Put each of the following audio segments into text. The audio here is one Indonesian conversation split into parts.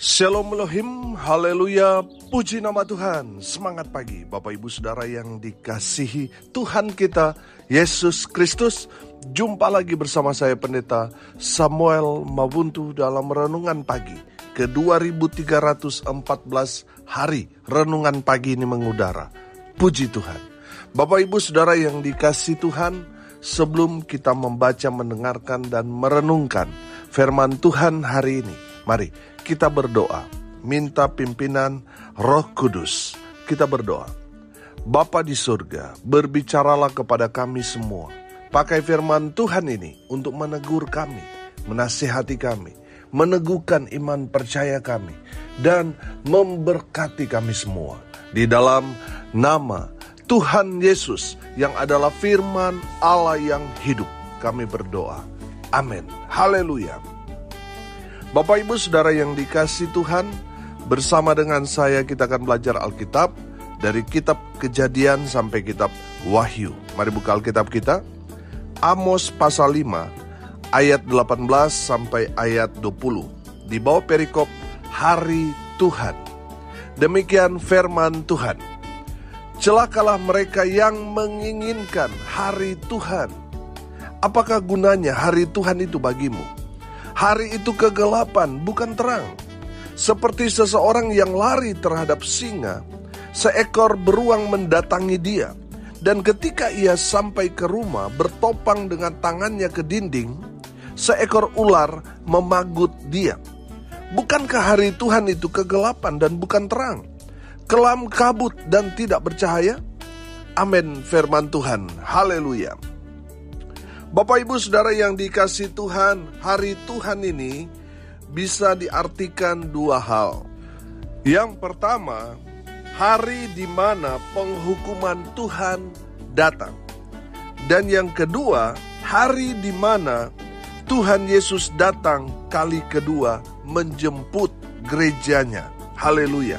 Shalom Elohim, haleluya, puji nama Tuhan. Semangat pagi Bapak Ibu Saudara yang dikasihi Tuhan kita Yesus Kristus. Jumpa lagi bersama saya Pendeta Samuel Mabuntu dalam Renungan Pagi ke 2314 hari Renungan Pagi ini mengudara. Puji Tuhan. Bapak Ibu Saudara yang dikasihi Tuhan, sebelum kita membaca, mendengarkan dan merenungkan firman Tuhan hari ini, mari kita berdoa, minta pimpinan Roh Kudus. Kita berdoa. Bapa di surga, berbicaralah kepada kami semua. Pakai firman Tuhan ini untuk menegur kami, menasihati kami, meneguhkan iman percaya kami, dan memberkati kami semua. Di dalam nama Tuhan Yesus yang adalah firman Allah yang hidup, kami berdoa. Amin. Haleluya. Bapak Ibu Saudara yang dikasihi Tuhan, bersama dengan saya kita akan belajar Alkitab dari kitab Kejadian sampai kitab Wahyu. Mari buka Alkitab kita. Amos pasal 5 ayat 18 sampai ayat 20. Di bawah perikop hari Tuhan. Demikian firman Tuhan. Celakalah mereka yang menginginkan hari Tuhan. Apakah gunanya hari Tuhan itu bagimu? Hari itu kegelapan, bukan terang. Seperti seseorang yang lari terhadap singa, seekor beruang mendatangi dia. Dan ketika ia sampai ke rumah, bertopang dengan tangannya ke dinding, seekor ular memagut dia. Bukankah hari Tuhan itu kegelapan dan bukan terang? Kelam kabut dan tidak bercahaya? Amin, firman Tuhan. Haleluya. Bapak Ibu Saudara yang dikasihi Tuhan, hari Tuhan ini bisa diartikan dua hal. Yang pertama, hari di mana penghukuman Tuhan datang. Dan yang kedua, hari di mana Tuhan Yesus datang kali kedua menjemput gerejanya. Haleluya.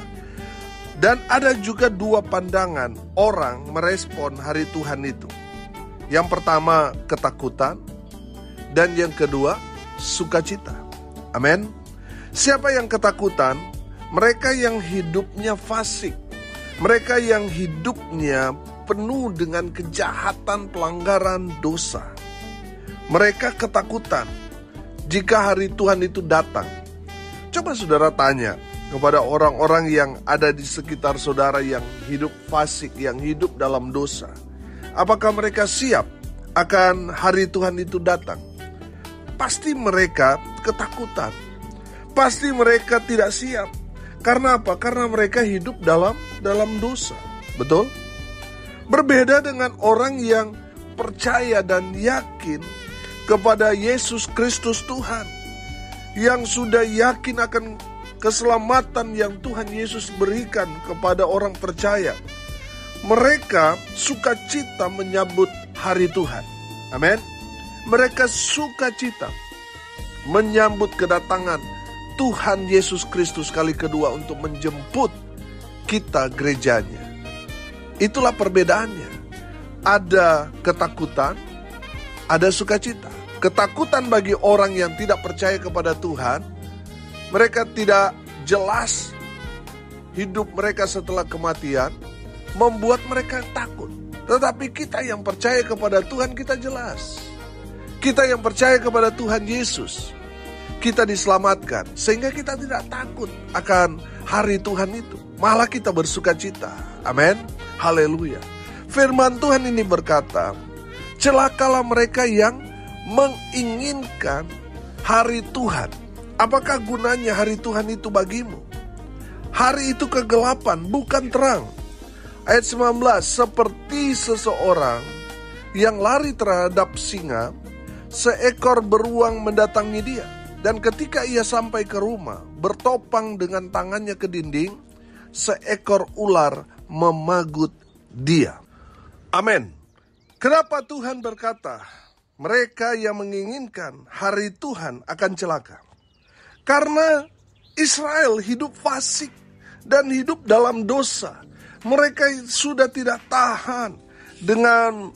Dan ada juga dua pandangan orang merespon hari Tuhan itu. Yang pertama ketakutan, dan yang kedua sukacita. Amin. Siapa yang ketakutan? Mereka yang hidupnya fasik, mereka yang hidupnya penuh dengan kejahatan, pelanggaran, dosa. Mereka ketakutan jika hari Tuhan itu datang. Coba saudara tanya kepada orang-orang yang ada di sekitar saudara yang hidup fasik, yang hidup dalam dosa. Apakah mereka siap akan hari Tuhan itu datang? Pasti mereka ketakutan. Pasti mereka tidak siap. Karena apa? Karena mereka hidup dalam dosa. Betul? Berbeda dengan orang yang percaya dan yakin kepada Yesus Kristus Tuhan. Yang sudah yakin akan keselamatan yang Tuhan Yesus berikan kepada orang percaya. Mereka sukacita menyambut hari Tuhan. Amin. Mereka sukacita menyambut kedatangan Tuhan Yesus Kristus kali kedua untuk menjemput kita gerejanya. Itulah perbedaannya. Ada ketakutan, ada sukacita. Ketakutan bagi orang yang tidak percaya kepada Tuhan. Mereka tidak jelas hidup mereka setelah kematian, membuat mereka takut. Tetapi kita yang percaya kepada Tuhan, kita jelas. Kita yang percaya kepada Tuhan Yesus, kita diselamatkan. Sehingga kita tidak takut akan hari Tuhan itu. Malah kita bersukacita. Amin. Haleluya. Firman Tuhan ini berkata, celakalah mereka yang menginginkan hari Tuhan. Apakah gunanya hari Tuhan itu bagimu? Hari itu kegelapan, bukan terang. Ayat 19, seperti seseorang yang lari terhadap singa, seekor beruang mendatangi dia. Dan ketika ia sampai ke rumah, bertopang dengan tangannya ke dinding, seekor ular memagut dia. Amin. Kenapa Tuhan berkata, mereka yang menginginkan hari Tuhan akan celaka? Karena Israel hidup fasik dan hidup dalam dosa. Mereka sudah tidak tahan dengan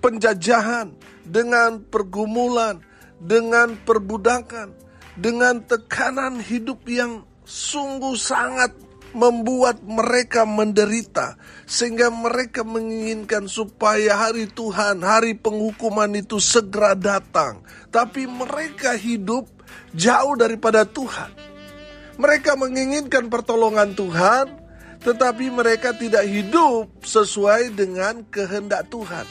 penjajahan, dengan pergumulan, dengan perbudakan, dengan tekanan hidup yang sungguh sangat membuat mereka menderita, sehingga mereka menginginkan supaya hari Tuhan, hari penghukuman itu segera datang. Tapi mereka hidup jauh daripada Tuhan. Mereka menginginkan pertolongan Tuhan, tetapi mereka tidak hidup sesuai dengan kehendak Tuhan.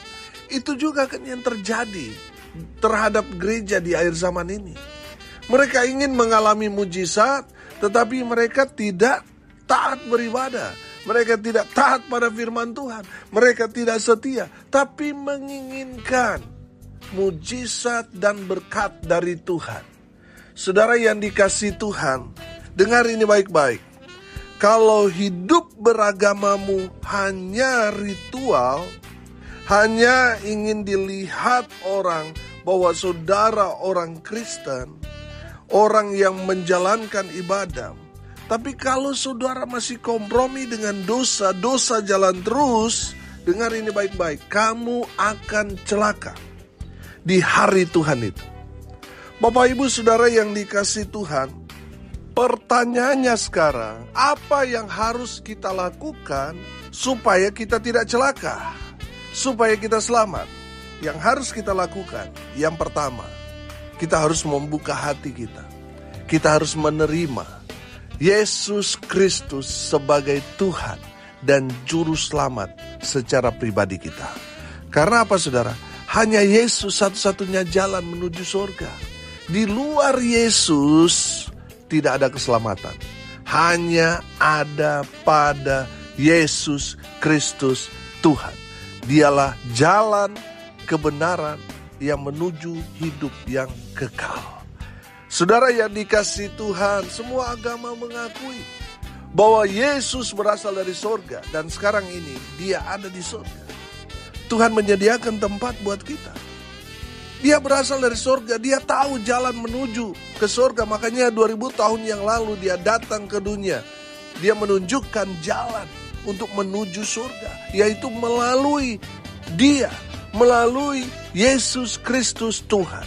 Itu juga kan yang terjadi terhadap gereja di akhir zaman ini. Mereka ingin mengalami mujizat, tetapi mereka tidak taat beribadah. Mereka tidak taat pada firman Tuhan. Mereka tidak setia, tapi menginginkan mujizat dan berkat dari Tuhan. Saudara yang dikasihi Tuhan, dengar ini baik-baik. Kalau hidup beragamamu hanya ritual, hanya ingin dilihat orang bahwa saudara orang Kristen, orang yang menjalankan ibadah. Tapi kalau saudara masih kompromi dengan dosa jalan terus, dengar ini baik-baik, kamu akan celaka di hari Tuhan itu. Bapak Ibu Saudara yang dikasihi Tuhan, pertanyaannya sekarang, apa yang harus kita lakukan supaya kita tidak celaka? Supaya kita selamat? Yang harus kita lakukan, yang pertama, kita harus membuka hati kita. Kita harus menerima Yesus Kristus sebagai Tuhan dan Juru Selamat secara pribadi kita. Karena apa saudara? Hanya Yesus satu-satunya jalan menuju surga. Di luar Yesus tidak ada keselamatan. Hanya ada pada Yesus Kristus Tuhan. Dialah jalan kebenaran yang menuju hidup yang kekal. Saudara yang dikasihi Tuhan, semua agama mengakui bahwa Yesus berasal dari sorga dan sekarang ini dia ada di sorga. Tuhan menyediakan tempat buat kita. Dia berasal dari sorga, dia tahu jalan menuju ke sorga. Makanya 2000 tahun yang lalu dia datang ke dunia. Dia menunjukkan jalan untuk menuju sorga, yaitu melalui dia, melalui Yesus Kristus Tuhan.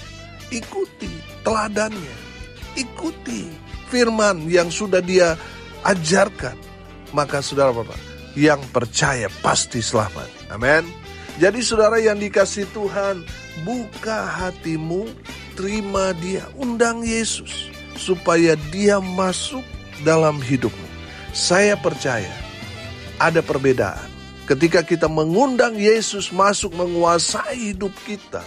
Ikuti teladannya, ikuti firman yang sudah dia ajarkan, maka saudara Bapak yang percaya pasti selamat. Amin. Jadi saudara yang dikasihi Tuhan, buka hatimu, terima dia, undang Yesus supaya dia masuk dalam hidupmu. Saya percaya ada perbedaan ketika kita mengundang Yesus masuk menguasai hidup kita.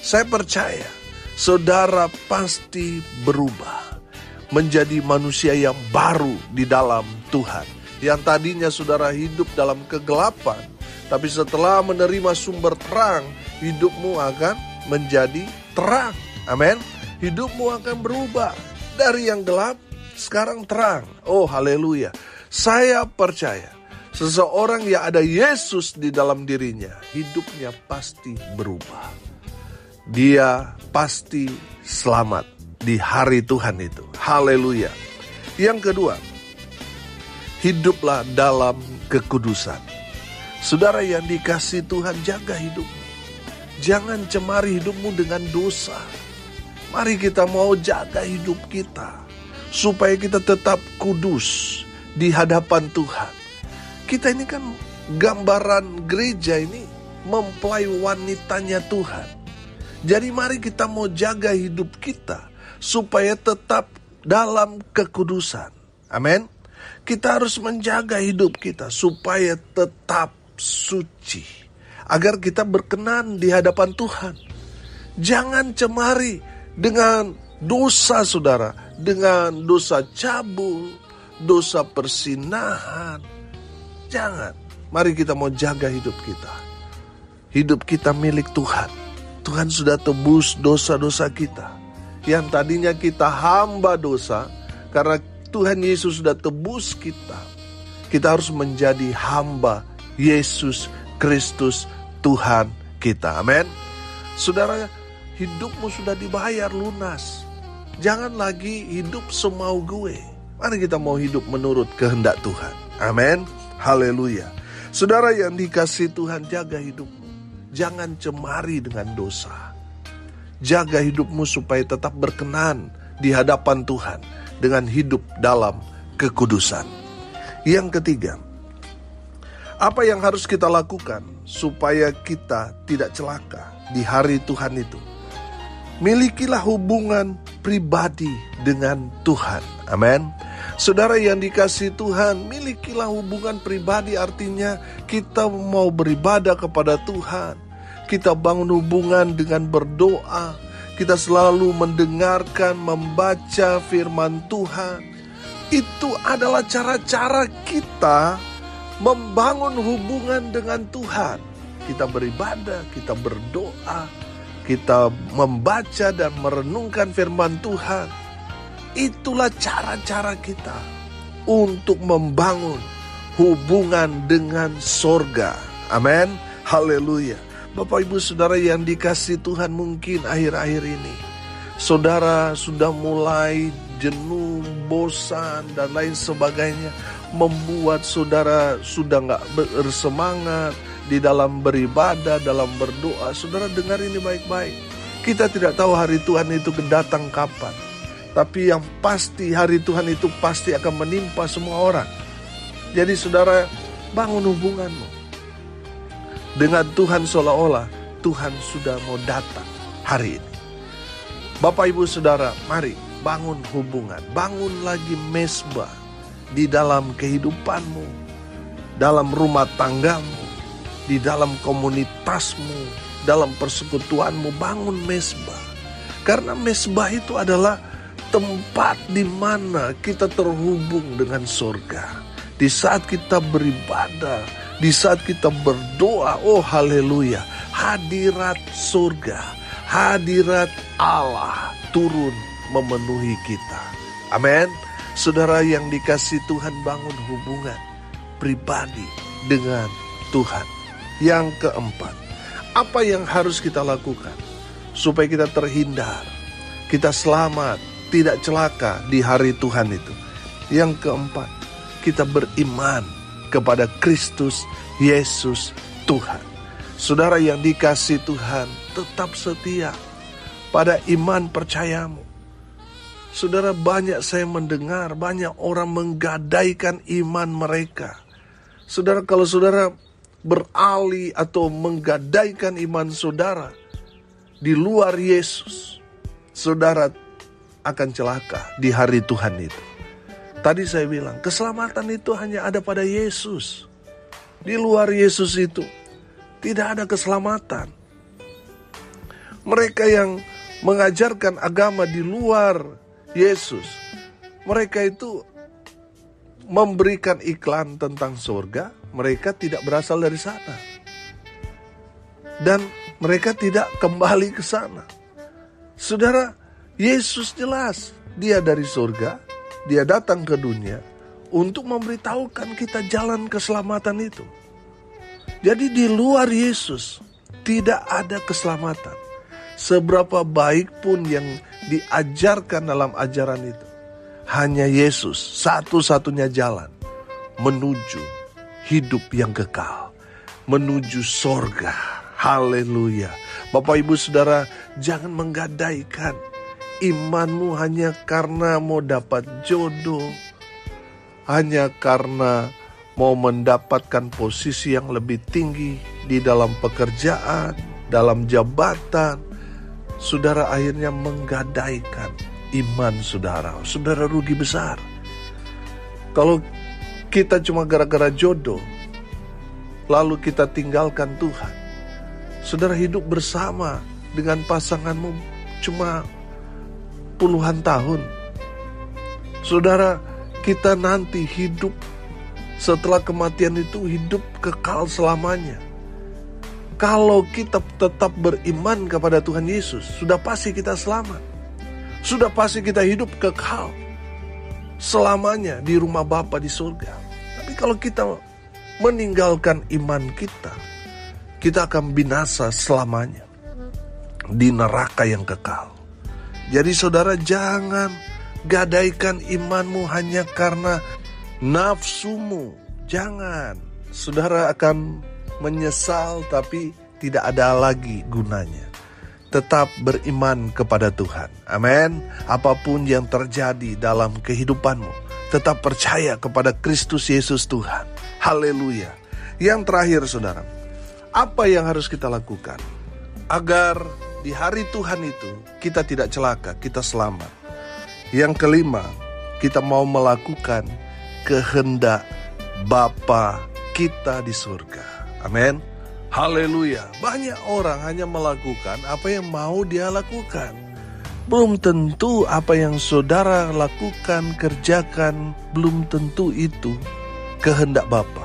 Saya percaya saudara pasti berubah menjadi manusia yang baru di dalam Tuhan. Yang tadinya saudara hidup dalam kegelapan, tapi setelah menerima sumber terang, hidupmu akan menjadi terang. Amin. Hidupmu akan berubah dari yang gelap sekarang terang. Oh haleluya. Saya percaya seseorang yang ada Yesus di dalam dirinya, hidupnya pasti berubah. Dia pasti selamat di hari Tuhan itu. Haleluya. Yang kedua, hiduplah dalam kekudusan. Saudara yang dikasihi Tuhan, jaga hidupmu. Jangan cemari hidupmu dengan dosa. Mari kita mau jaga hidup kita supaya kita tetap kudus di hadapan Tuhan. Kita ini kan gambaran gereja ini mempelai wanitanya Tuhan. Jadi mari kita mau jaga hidup kita supaya tetap dalam kekudusan. Amin. Kita harus menjaga hidup kita supaya tetap suci, agar kita berkenan di hadapan Tuhan. Jangan cemari dengan dosa saudara, dengan dosa cabul, dosa persinahan. Jangan. Mari kita mau jaga hidup kita. Hidup kita milik Tuhan. Tuhan sudah tebus dosa-dosa kita. Yang tadinya kita hamba dosa, karena Tuhan Yesus sudah tebus kita. Kita harus menjadi hamba Yesus Kristus Tuhan kita. Amin. Saudara, hidupmu sudah dibayar lunas. Jangan lagi hidup semau gue. Mari kita mau hidup menurut kehendak Tuhan. Amin. Haleluya. Saudara yang dikasihi Tuhan, jaga hidupmu. Jangan cemari dengan dosa. Jaga hidupmu supaya tetap berkenan di hadapan Tuhan dengan hidup dalam kekudusan. Yang ketiga, apa yang harus kita lakukan supaya kita tidak celaka di hari Tuhan itu? Milikilah hubungan pribadi dengan Tuhan. Amin. Saudara yang dikasihi Tuhan, milikilah hubungan pribadi, artinya kita mau beribadah kepada Tuhan. Kita bangun hubungan dengan berdoa. Kita selalu mendengarkan, membaca firman Tuhan. Itu adalah cara-cara kita membangun hubungan dengan Tuhan. Kita beribadah, kita berdoa, kita membaca dan merenungkan firman Tuhan. Itulah cara-cara kita untuk membangun hubungan dengan sorga. Amin. Haleluya. Bapak ibu saudara yang dikasihi Tuhan, mungkin akhir-akhir ini saudara sudah mulai jenuh, bosan dan lain sebagainya, membuat saudara sudah gak bersemangat di dalam beribadah, dalam berdoa. Saudara dengar ini baik-baik. Kita tidak tahu hari Tuhan itu datang kapan. Tapi yang pasti hari Tuhan itu pasti akan menimpa semua orang. Jadi saudara, bangun hubunganmu dengan Tuhan seolah-olah Tuhan sudah mau datang hari ini. Bapak ibu saudara, mari bangun hubungan. Bangun lagi mesbah di dalam kehidupanmu, dalam rumah tanggamu, di dalam komunitasmu, dalam persekutuanmu. Bangun mesbah. Karena mesbah itu adalah tempat di mana kita terhubung dengan surga. Di saat kita beribadah, di saat kita berdoa, oh haleluya, hadirat surga, hadirat Allah turun memenuhi kita. Amin. Saudara yang dikasihi Tuhan, bangun hubungan pribadi dengan Tuhan. Yang keempat, apa yang harus kita lakukan supaya kita terhindar, kita selamat, tidak celaka di hari Tuhan itu? Yang keempat, kita beriman kepada Kristus Yesus Tuhan. Saudara yang dikasihi Tuhan, tetap setia pada iman percayamu. Saudara, banyak saya mendengar, banyak orang menggadaikan iman mereka. Saudara, kalau saudara beralih atau menggadaikan iman saudara di luar Yesus, saudara akan celaka di hari Tuhan itu. Tadi saya bilang, keselamatan itu hanya ada pada Yesus. Di luar Yesus itu tidak ada keselamatan. Mereka yang mengajarkan agama di luar Yesus, mereka itu memberikan iklan tentang surga, mereka tidak berasal dari sana. Dan mereka tidak kembali ke sana. Saudara, Yesus jelas, dia dari surga, dia datang ke dunia untuk memberitahukan kita jalan keselamatan itu. Jadi di luar Yesus tidak ada keselamatan. Seberapa baik pun yang diajarkan dalam ajaran itu, hanya Yesus satu-satunya jalan menuju hidup yang kekal, menuju sorga. Haleluya. Bapak ibu saudara, jangan menggadaikan imanmu hanya karena mau dapat jodoh, hanya karena mau mendapatkan posisi yang lebih tinggi di dalam pekerjaan, dalam jabatan. Saudara akhirnya menggadaikan iman saudara. Saudara rugi besar. Kalau kita cuma gara-gara jodoh, lalu kita tinggalkan Tuhan. Saudara hidup bersama dengan pasanganmu cuma puluhan tahun. Saudara, kita nanti hidup setelah kematian itu hidup kekal selamanya. Kalau kita tetap beriman kepada Tuhan Yesus, sudah pasti kita selamat. Sudah pasti kita hidup kekal selamanya di rumah Bapa di surga. Tapi kalau kita meninggalkan iman kita, kita akan binasa selamanya di neraka yang kekal. Jadi saudara, jangan gadaikan imanmu hanya karena nafsumu. Jangan. Saudara akan menyesal tapi tidak ada lagi gunanya. tetap beriman kepada Tuhan. Amin. Apapun yang terjadi dalam kehidupanmu, tetap percaya kepada Kristus Yesus Tuhan. Haleluya. Yang terakhir saudara, apa yang harus kita lakukan agar di hari Tuhan itu kita tidak celaka, kita selamat? Yang kelima, kita mau melakukan kehendak Bapa kita di surga. Amin. Haleluya. Banyak orang hanya melakukan apa yang mau dia lakukan. Belum tentu apa yang saudara lakukan, kerjakan, belum tentu itu kehendak Bapa.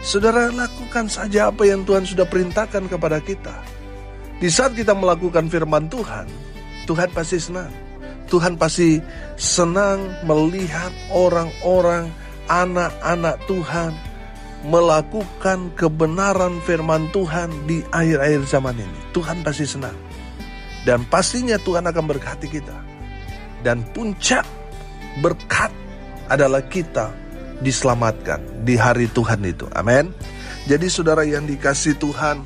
Saudara lakukan saja apa yang Tuhan sudah perintahkan kepada kita. Di saat kita melakukan firman Tuhan, Tuhan pasti senang. Tuhan pasti senang melihat orang-orang, anak-anak Tuhan melakukan kebenaran firman Tuhan di akhir-akhir zaman ini. Tuhan pasti senang. Dan pastinya Tuhan akan berkati kita. Dan puncak berkat adalah kita diselamatkan di hari Tuhan itu. Amin. Jadi saudara yang dikasihi Tuhan,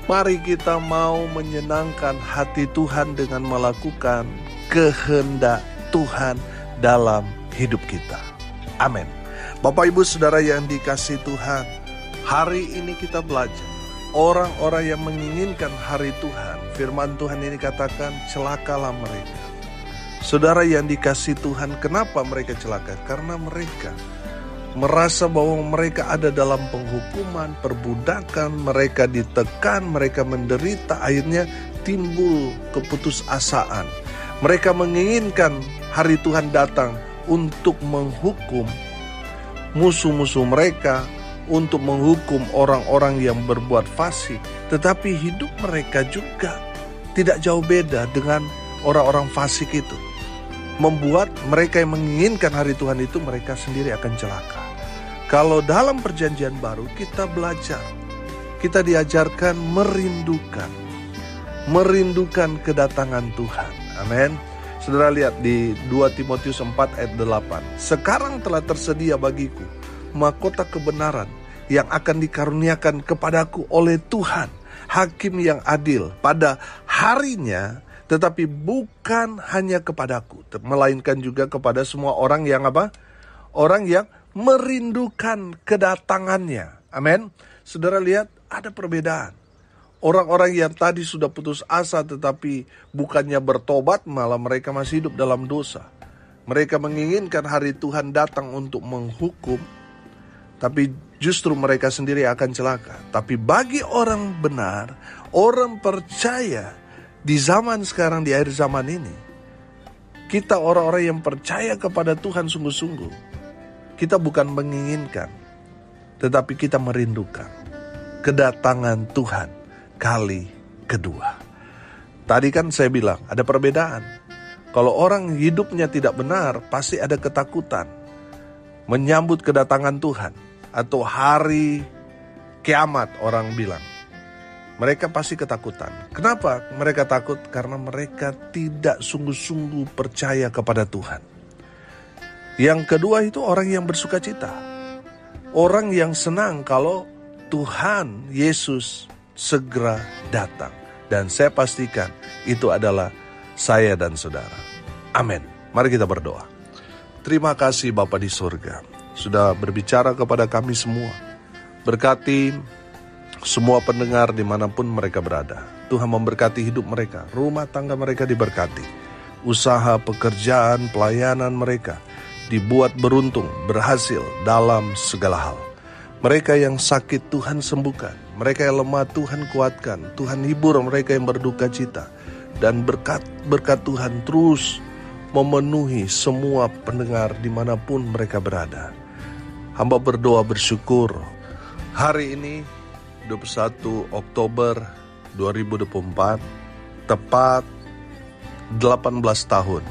mari kita mau menyenangkan hati Tuhan dengan melakukan kehendak Tuhan dalam hidup kita. Amin. Bapak Ibu Saudara yang dikasihi Tuhan, hari ini kita belajar orang-orang yang menginginkan hari Tuhan. Firman Tuhan ini katakan celakalah mereka. Saudara yang dikasihi Tuhan, kenapa mereka celaka? Karena mereka merasa bahwa mereka ada dalam penghukuman, perbudakan, mereka ditekan, mereka menderita, akhirnya timbul keputusasaan. Mereka menginginkan hari Tuhan datang untuk menghukum musuh-musuh mereka, untuk menghukum orang-orang yang berbuat fasik. Tetapi hidup mereka juga tidak jauh beda dengan orang-orang fasik itu. Membuat mereka yang menginginkan hari Tuhan itu, mereka sendiri akan celaka. Kalau dalam perjanjian baru kita belajar, kita diajarkan merindukan kedatangan Tuhan. Amin. Saudara lihat di 2 Timotius 4 ayat 8. Sekarang telah tersedia bagiku mahkota kebenaran yang akan dikaruniakan kepadaku oleh Tuhan, hakim yang adil pada harinya, tetapi bukan hanya kepadaku, melainkan juga kepada semua orang yang apa? Orang yang merindukan kedatangannya. Amin. Saudara lihat ada perbedaan. Orang-orang yang tadi sudah putus asa tetapi bukannya bertobat, malah mereka masih hidup dalam dosa. Mereka menginginkan hari Tuhan datang untuk menghukum, tapi justru mereka sendiri akan celaka. Tapi bagi orang benar, orang percaya di zaman sekarang, di akhir zaman ini, kita orang-orang yang percaya kepada Tuhan sungguh-sungguh, kita bukan menginginkan, tetapi kita merindukan kedatangan Tuhan kali kedua. Tadi kan saya bilang ada perbedaan. Kalau orang hidupnya tidak benar, pasti ada ketakutan menyambut kedatangan Tuhan atau hari kiamat. Orang bilang mereka pasti ketakutan. Kenapa mereka takut? Karena mereka tidak sungguh-sungguh percaya kepada Tuhan. Yang kedua itu orang yang bersuka cita, orang yang senang kalau Tuhan Yesus segera datang. Dan saya pastikan itu adalah saya dan saudara. Amin. Mari kita berdoa. Terima kasih Bapa di surga, sudah berbicara kepada kami semua. Berkati semua pendengar dimanapun mereka berada. Tuhan memberkati hidup mereka, rumah tangga mereka diberkati, usaha, pekerjaan, pelayanan mereka dibuat beruntung, berhasil dalam segala hal. Mereka yang sakit Tuhan sembuhkan, mereka yang lemah Tuhan kuatkan, Tuhan hibur mereka yang berduka cita. Dan berkat Tuhan terus memenuhi semua pendengar dimanapun mereka berada. Hamba berdoa bersyukur hari ini 21 Oktober 2024 tepat 18 tahun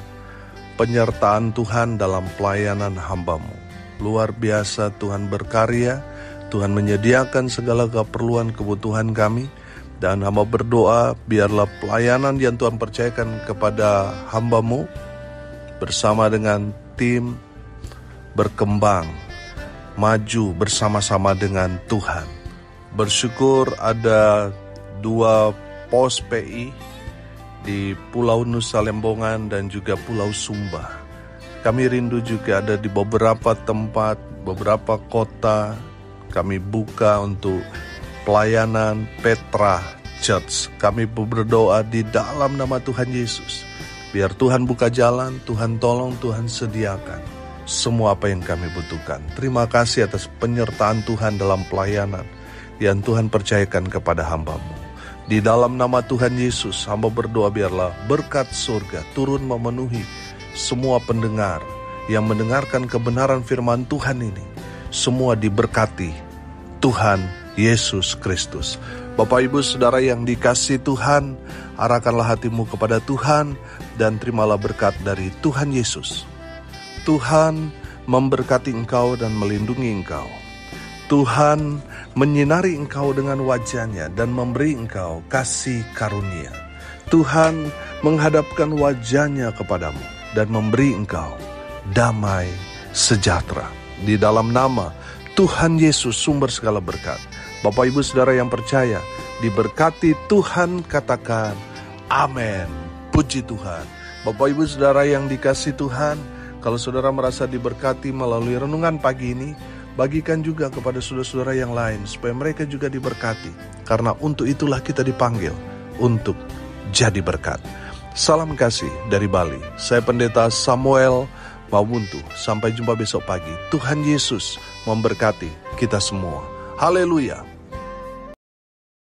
penyertaan Tuhan dalam pelayanan hamba-Mu. Luar biasa Tuhan berkarya, Tuhan menyediakan segala keperluan kebutuhan kami. Dan hamba berdoa biarlah pelayanan yang Tuhan percayakan kepada hamba-Mu bersama dengan tim berkembang, maju bersama-sama dengan Tuhan. Bersyukur ada 2 pos PI di Pulau Nusa Lembongan dan juga Pulau Sumba. Kami rindu juga ada di beberapa tempat, beberapa kota. Kami buka untuk pelayanan Petra Church. Kami berdoa di dalam nama Tuhan Yesus. Biar Tuhan buka jalan, Tuhan tolong, Tuhan sediakan semua apa yang kami butuhkan. Terima kasih atas penyertaan Tuhan dalam pelayanan yang Tuhan percayakan kepada hamba-Mu. Di dalam nama Tuhan Yesus, hamba berdoa biarlah berkat surga turun memenuhi semua pendengar yang mendengarkan kebenaran firman Tuhan ini. Semua diberkati Tuhan Yesus Kristus. Bapak Ibu Saudara yang dikasihi Tuhan, arahkanlah hatimu kepada Tuhan dan terimalah berkat dari Tuhan Yesus. Tuhan memberkati engkau dan melindungi engkau. Tuhan menyinari engkau dengan wajah-Nya dan memberi engkau kasih karunia. Tuhan menghadapkan wajah-Nya kepadamu dan memberi engkau damai sejahtera. Di dalam nama Tuhan Yesus sumber segala berkat. Bapak Ibu Saudara yang percaya, diberkati Tuhan, katakan amin. Puji Tuhan. Bapak Ibu Saudara yang dikasihi Tuhan, kalau saudara merasa diberkati melalui renungan pagi ini, bagikan juga kepada saudara-saudara yang lain supaya mereka juga diberkati. Karena untuk itulah kita dipanggil untuk jadi berkat. Salam kasih dari Bali. Saya Pendeta Samuel Mawuntu. Sampai jumpa besok pagi. Tuhan Yesus memberkati kita semua. Haleluya.